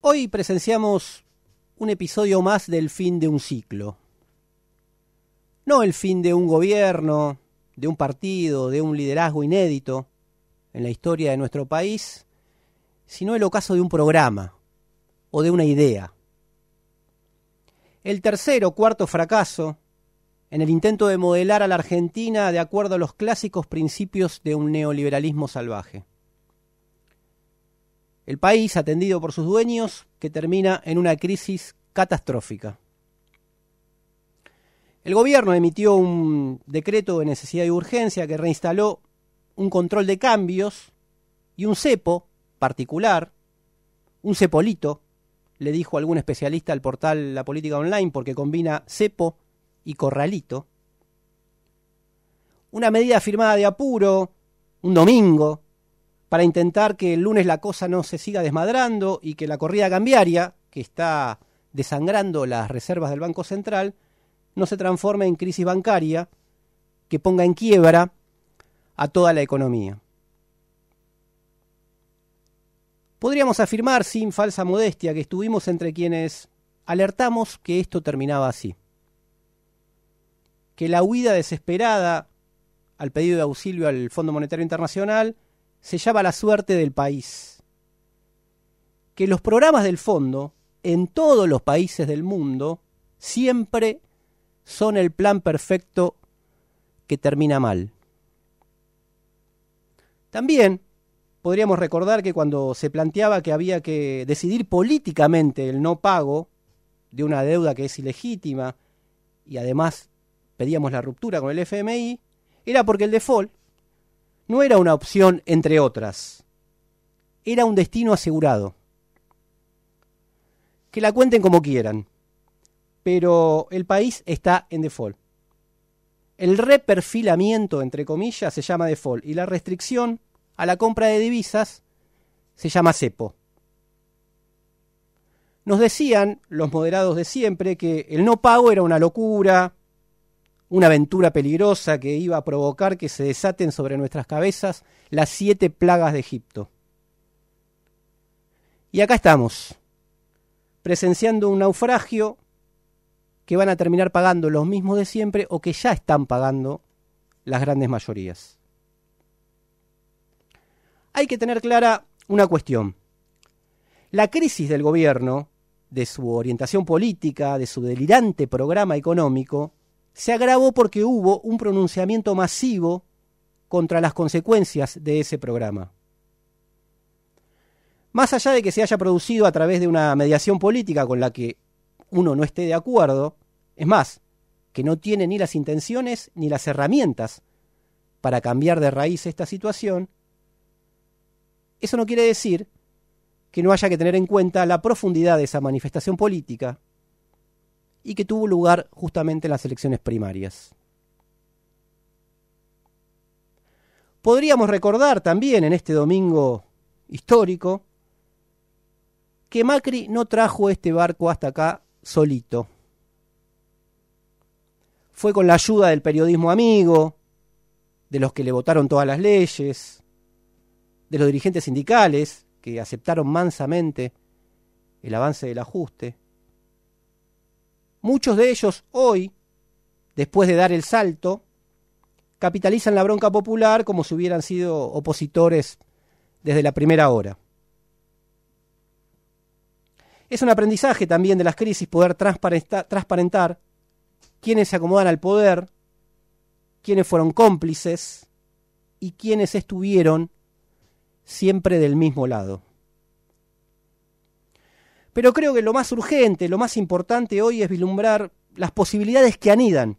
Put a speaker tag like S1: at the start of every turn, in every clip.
S1: Hoy presenciamos un episodio más del fin de un ciclo. No el fin de un gobierno, de un partido, de un liderazgo inédito en la historia de nuestro país, sino el ocaso de un programa o de una idea. El tercer o cuarto fracaso en el intento de modelar a la Argentina de acuerdo a los clásicos principios de un neoliberalismo salvaje. El país, atendido por sus dueños, que termina en una crisis catastrófica. El gobierno emitió un decreto de necesidad y urgencia que reinstaló un control de cambios y un cepo particular, un cepolito, le dijo algún especialista al portal La Política Online, porque combina cepo y corralito. Una medida firmada de apuro, un domingo, para intentar que el lunes la cosa no se siga desmadrando y que la corrida cambiaria, que está desangrando las reservas del Banco Central, no se transforme en crisis bancaria que ponga en quiebra a toda la economía. Podríamos afirmar sin falsa modestia que estuvimos entre quienes alertamos que esto terminaba así. Que la huida desesperada al pedido de auxilio al Fondo Monetario Internacional sellaba la suerte del país. Que los programas del fondo, en todos los países del mundo, siempre son el plan perfecto que termina mal. También podríamos recordar que cuando se planteaba que había que decidir políticamente el no pago de una deuda que es ilegítima y además pedíamos la ruptura con el FMI, era porque el default no era una opción entre otras, era un destino asegurado. Que la cuenten como quieran, pero el país está en default. El reperfilamiento, entre comillas, se llama default y la restricción a la compra de divisas se llama cepo. Nos decían los moderados de siempre que el no pago era una locura, una aventura peligrosa que iba a provocar que se desaten sobre nuestras cabezas las 7 plagas de Egipto. Y acá estamos, presenciando un naufragio que van a terminar pagando los mismos de siempre o que ya están pagando las grandes mayorías. Hay que tener clara una cuestión. La crisis del gobierno, de su orientación política, de su delirante programa económico, se agravó porque hubo un pronunciamiento masivo contra las consecuencias de ese programa. Más allá de que se haya producido a través de una mediación política con la que uno no esté de acuerdo, es más, que no tiene ni las intenciones ni las herramientas para cambiar de raíz esta situación, eso no quiere decir que no haya que tener en cuenta la profundidad de esa manifestación política y que tuvo lugar justamente en las elecciones primarias. Podríamos recordar también en este domingo histórico que Macri no trajo este barco hasta acá solito. Fue con la ayuda del periodismo amigo, de los que le votaron todas las leyes, de los dirigentes sindicales que aceptaron mansamente el avance del ajuste. Muchos de ellos hoy, después de dar el salto, capitalizan la bronca popular como si hubieran sido opositores desde la primera hora. Es un aprendizaje también de las crisis poder transparentar quiénes se acomodan al poder, quiénes fueron cómplices y quiénes estuvieron siempre del mismo lado. Pero creo que lo más urgente, lo más importante hoy es vislumbrar las posibilidades que anidan,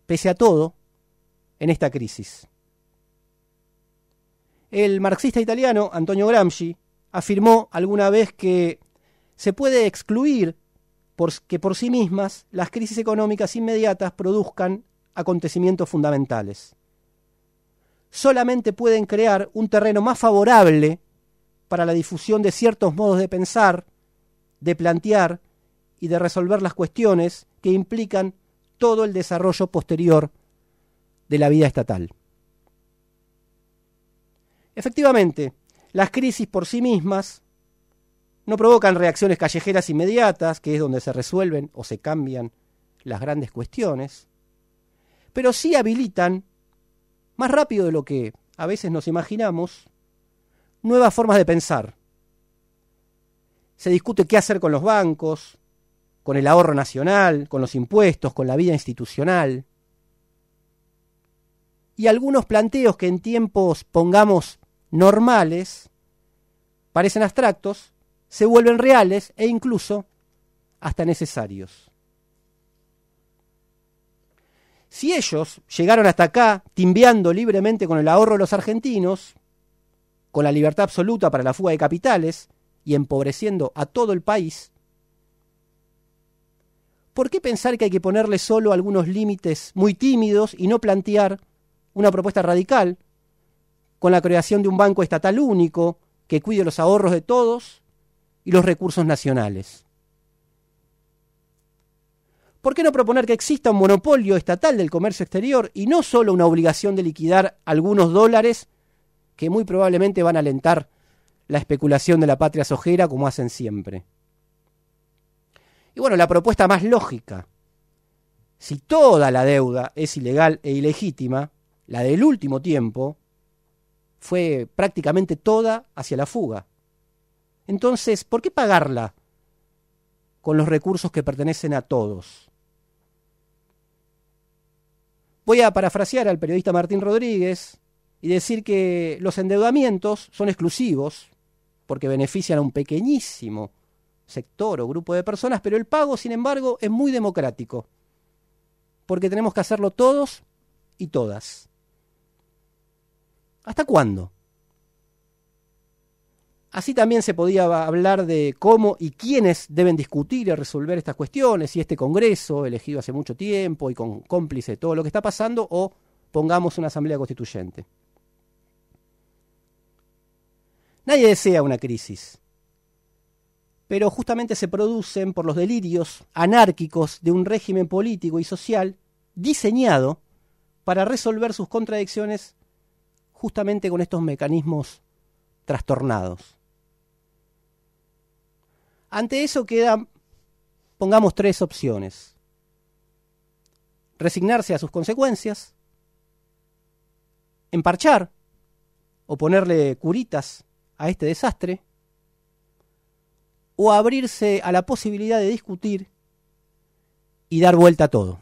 S1: pese a todo, en esta crisis. El marxista italiano Antonio Gramsci afirmó alguna vez que se puede excluir que por sí mismas las crisis económicas inmediatas produzcan acontecimientos fundamentales. Solamente pueden crear un terreno más favorable para la difusión de ciertos modos de pensar, de plantear y de resolver las cuestiones que implican todo el desarrollo posterior de la vida estatal. Efectivamente, las crisis por sí mismas no provocan reacciones callejeras inmediatas, que es donde se resuelven o se cambian las grandes cuestiones, pero sí habilitan, más rápido de lo que a veces nos imaginamos, nuevas formas de pensar. Se discute qué hacer con los bancos, con el ahorro nacional, con los impuestos, con la vida institucional. Y algunos planteos que en tiempos, pongamos, normales, parecen abstractos, se vuelven reales e incluso hasta necesarios. Si ellos llegaron hasta acá timbeando libremente con el ahorro de los argentinos, con la libertad absoluta para la fuga de capitales y empobreciendo a todo el país, ¿por qué pensar que hay que ponerle solo algunos límites muy tímidos y no plantear una propuesta radical con la creación de un banco estatal único que cuide los ahorros de todos y los recursos nacionales? ¿Por qué no proponer que exista un monopolio estatal del comercio exterior y no solo una obligación de liquidar algunos dólares que muy probablemente van a alentar la especulación de la patria sojera como hacen siempre? Y bueno, la propuesta más lógica, si toda la deuda es ilegal e ilegítima, la del último tiempo fue prácticamente toda hacia la fuga. Entonces, ¿por qué pagarla con los recursos que pertenecen a todos? Voy a parafrasear al periodista Martín Rodríguez y decir que los endeudamientos son exclusivos porque benefician a un pequeñísimo sector o grupo de personas, pero el pago, sin embargo, es muy democrático porque tenemos que hacerlo todos y todas. ¿Hasta cuándo? Así también se podía hablar de cómo y quiénes deben discutir y resolver estas cuestiones, si este Congreso, elegido hace mucho tiempo y con cómplice de todo lo que está pasando, o pongamos una asamblea constituyente. Nadie desea una crisis, pero justamente se producen por los delirios anárquicos de un régimen político y social diseñado para resolver sus contradicciones justamente con estos mecanismos trastornados. Ante eso quedan, pongamos, tres opciones: resignarse a sus consecuencias, emparchar o ponerle curitas a este desastre, o abrirse a la posibilidad de discutir y dar vuelta a todo.